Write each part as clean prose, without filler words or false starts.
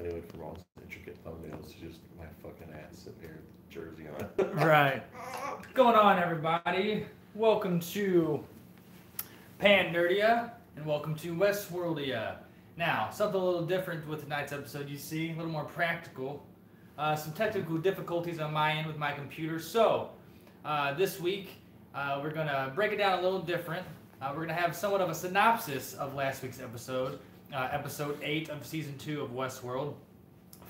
anyway from all these intricate thumbnails to just my fucking ass sitting here with the jersey on. Right. What's going on, everybody? Welcome to PanNerdia and welcome to WestWorldia. Now, something a little different with tonight's episode, you see, a little more practical. Some technical difficulties on my end with my computer. So, this week, we're going to break it down a little different. We're going to have somewhat of a synopsis of last week's episode, episode 8 of season 2 of Westworld,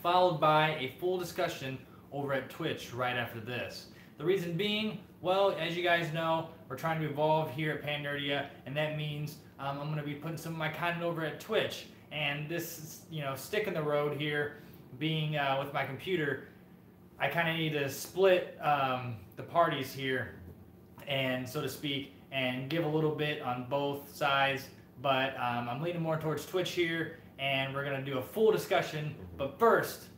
followed by a full discussion over at Twitch right after this. The reason being, well, as you guys know, we're trying to evolve here at PanNerdia, and that means I'm going to be putting some of my content over at Twitch. And this, stick in the road here, being with my computer, I kind of need to split the parties here, and so to speak, and give a little bit on both sides. But I'm leaning more towards Twitch here, and we're going to do a full discussion. But first,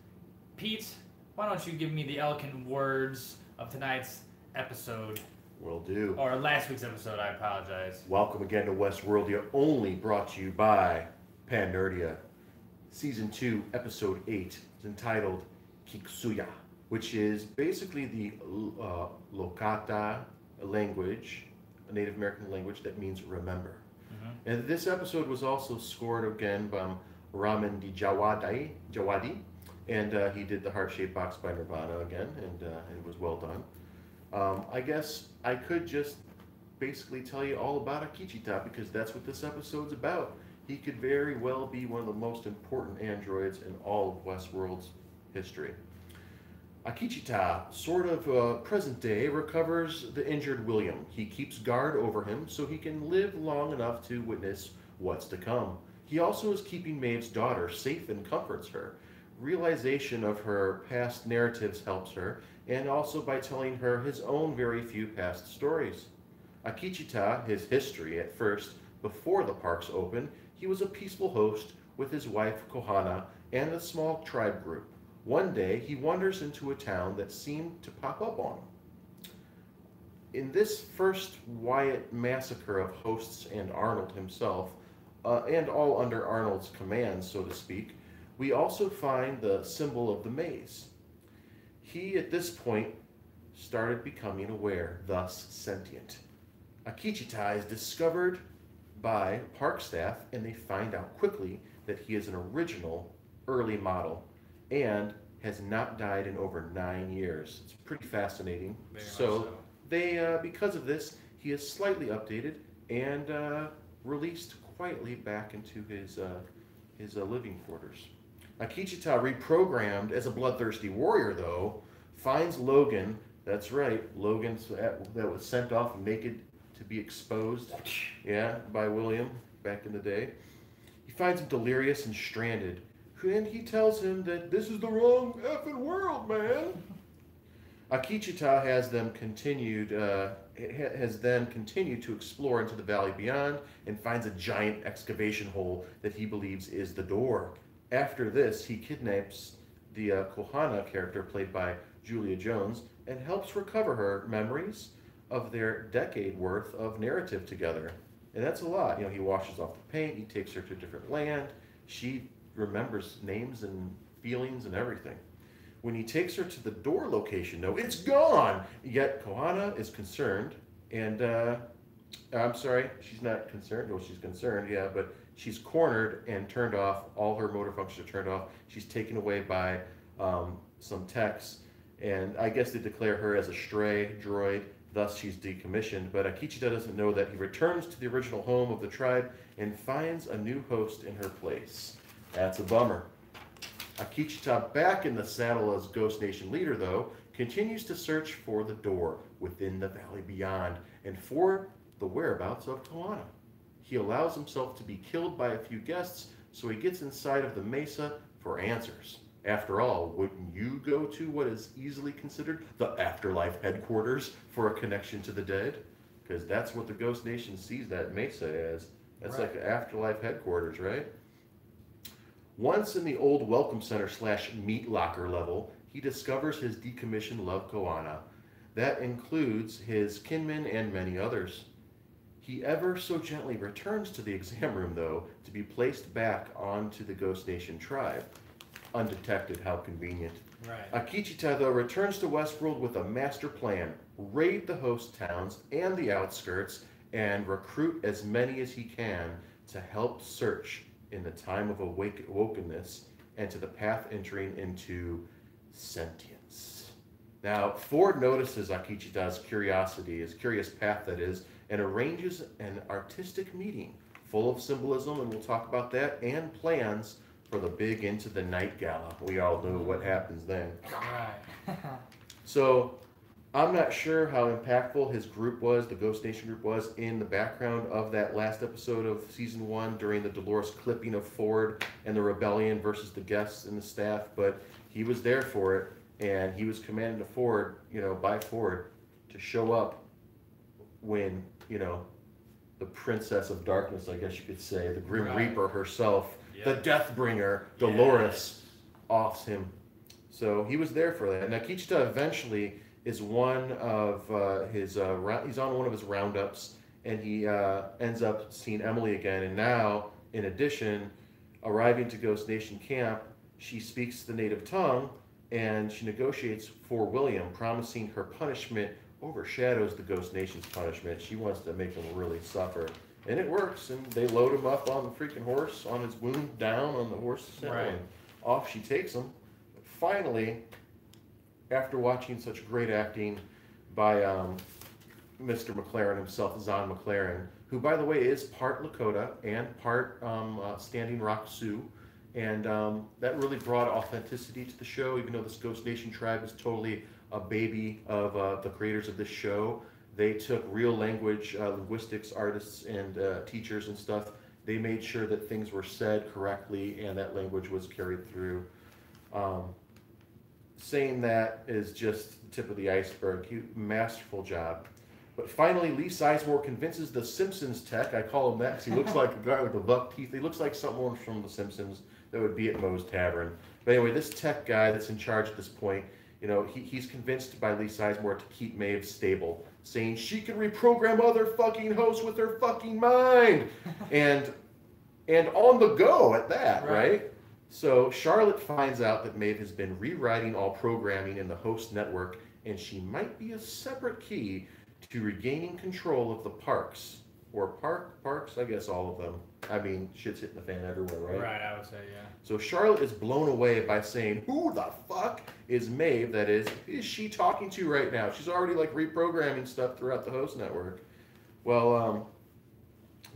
Pete, why don't you give me the eloquent words of tonight's episode? Will do. Or last week's episode, I apologize. Welcome again to WestWorldia, only brought to you by PanNerdia. Season 2, Episode 8 is entitled Kiksuya, which is basically the Lokata language, a Native American language that means remember. Mm-hmm. And this episode was also scored again by Ramin Djawadi, and he did the Heart-Shaped Box by Nirvana again, and it was well done. I guess I could just basically tell you all about Akichita, because that's what this episode's about. He could very well be one of the most important androids in all of Westworld's history. Akichita, sort of present day, recovers the injured William. He keeps guard over him so he can live long enough to witness what's to come. He also is keeping Maeve's daughter safe and comforts her. Realization of her past narratives helps her, and also by telling her his own very few past stories. Akichita, his history at first, before the parks opened, he was a peaceful host with his wife Kohana and a small tribe group. One day, he wanders into a town that seemed to pop up on him. In this first Wyatt massacre of hosts and Arnold himself, and all under Arnold's command, so to speak, we also find the symbol of the maze. He, at this point, started becoming aware, thus sentient. Akichita is discovered by park staff, and they find out quickly that he is an original early model and has not died in over 9 years. It's pretty fascinating. So they, because of this, he is slightly updated and released quietly back into his living quarters. Akichita, reprogrammed as a bloodthirsty warrior, though, finds Logan. That's right, Logan that was sent off naked to be exposed, by William back in the day. He finds him delirious and stranded, and he tells him that this is the wrong effing world, man. Akichita has then continued to explore into the valley beyond and finds a giant excavation hole that he believes is the door. After this, he kidnaps the Kohana character played by Julia Jones and helps recover her memories of their decade worth of narrative together. And that's a lot. He washes off the paint, he takes her to a different land, she remembers names and feelings and everything. When he takes her to the door location, though, it's gone! Yet Kohana is concerned, and I'm sorry, she's not concerned. Well, she's concerned, yeah, but she's cornered and turned off. All her motor functions are turned off. She's taken away by some techs, and I guess they declare her as a stray droid. Thus, she's decommissioned, but Akichita doesn't know that he returns to the original home of the tribe and finds a new host in her place. That's a bummer. Akichita, back in the saddle as Ghost Nation leader, though, continues to search for the door within the valley beyond and for the whereabouts of Kohana. He allows himself to be killed by a few guests, so he gets inside of the mesa for answers. After all, wouldn't you go to what is easily considered the afterlife headquarters for a connection to the dead? Because that's what the Ghost Nation sees that mesa as. That's right. Like an afterlife headquarters, right? Once in the old Welcome Center / meat locker level, he discovers his decommissioned love Kohana. That includes his kinmen and many others. He ever so gently returns to the exam room, though, to be placed back onto the Ghost Nation tribe. undetected. How convenient. Right. Akichita, though, returns to Westworld with a master plan. Raid the host towns and the outskirts and recruit as many as he can to help search in the time of awokenness and to the path entering into sentience. Now, Ford notices Akichita's curiosity, his curious path that is, and arranges an artistic meeting full of symbolism, and we'll talk about that, and plans for the big Into the Night Gala. We all know what happens then. Right. So, I'm not sure how impactful his group was, the Ghost Nation group was, in the background of that last episode of Season 1 during the Dolores clipping of Ford and the rebellion versus the guests and the staff, but he was there for it, and he was commanded to Ford, by Ford, to show up when, the Princess of Darkness, I guess you could say, the Grim Reaper herself, the Deathbringer, Dolores, offs him. So he was there for that. Now, Akichita eventually is one of he's on one of his roundups, and he ends up seeing Emily again. And now, in addition, arriving to Ghost Nation camp, she speaks the native tongue, and she negotiates for William, promising her punishment overshadows the Ghost Nation's punishment. She wants to make him really suffer. And it works, and they load him up on the freaking horse, on his wound, down on the horse, and off she takes him. But finally, after watching such great acting by Mr. McLaren himself, Zahn McLaren, who, by the way, is part Lakota and part Standing Rock Sioux, and that really brought authenticity to the show, even though this Ghost Nation tribe is totally a baby of the creators of this show. They took real language, linguistics artists and teachers and stuff. They made sure that things were said correctly and that language was carried through. Saying that is just the tip of the iceberg. Masterful job. But finally, Lee Sizemore convinces the Simpsons tech, I call him that because he looks like a guy with the buck teeth. He looks like someone from the Simpsons that would be at Moe's Tavern. But anyway, this tech guy that's in charge at this point, he's convinced by Lee Sizemore to keep Maeve stable, saying she can reprogram other fucking hosts with her fucking mind. and on the go at that, right? So Charlotte finds out that Maeve has been rewriting all programming in the host network, and she might be a separate key to regaining control of the parks. Or parks, I guess all of them. I mean, shit's hitting the fan everywhere, right? Right, I would say, yeah. So Charlotte is blown away by saying, who the fuck is Maeve, that is she talking to right now? She's already like reprogramming stuff throughout the host network. Well,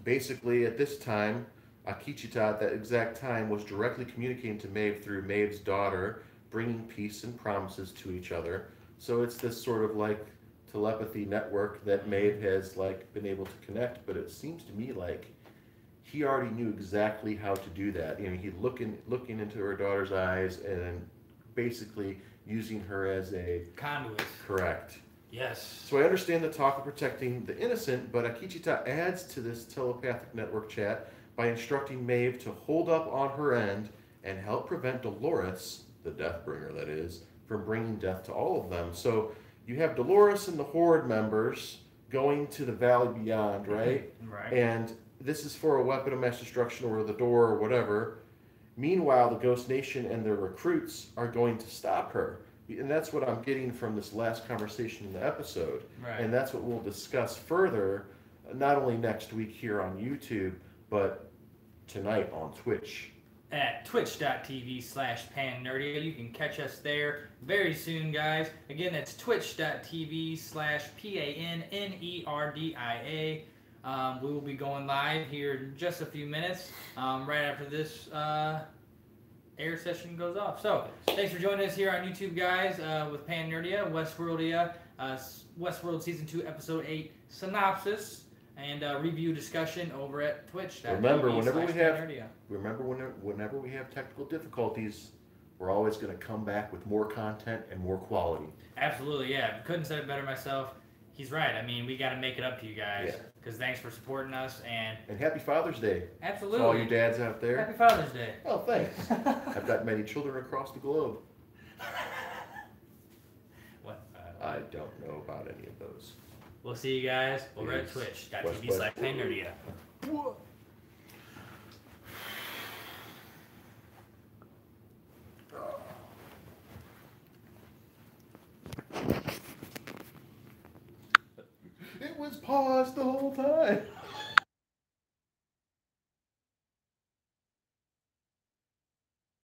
basically at this time, Akichita at that exact time was directly communicating to Maeve through Maeve's daughter, bringing peace and promises to each other. So it's this sort of like telepathy network that Maeve has like been able to connect, but it seems to me like he already knew exactly how to do that. He looking into her daughter's eyes and basically using her as a conduit. Correct. Yes. So I understand the talk of protecting the innocent, but Akichita adds to this telepathic network chat by instructing Maeve to hold up on her end and help prevent Dolores, the Deathbringer that is, from bringing death to all of them. So you have Dolores and the Horde members going to the Valley Beyond, right? Right. And this is for a weapon of mass destruction or the door or whatever. Meanwhile, the Ghost Nation and their recruits are going to stop her. And that's what I'm getting from this last conversation in the episode. Right. And that's what we'll discuss further, not only next week here on YouTube, but tonight on Twitch. At twitch.tv/PanNerdia. You can catch us there very soon, guys. Again, that's twitch.tv/PanNerdia. We will be going live here in just a few minutes, right after this air session goes off. So, thanks for joining us here on YouTube, guys, with PanNerdia, WestWorldia, WestWorld Season 2, Episode 8, Synopsis, and review discussion over at Twitch. Remember, whenever we have technical difficulties, we're always going to come back with more content and more quality. Absolutely, yeah. Couldn't say it better myself. He's right. I mean, we got to make it up to you guys. Because thanks for supporting us. And Happy Father's Day. Absolutely. To all you dads out there. Happy Father's Day. Oh, thanks. I've got many children across the globe. What? I don't know about any of those. We'll see you guys over at twitch.tv/PanNerdia. It was paused the whole time.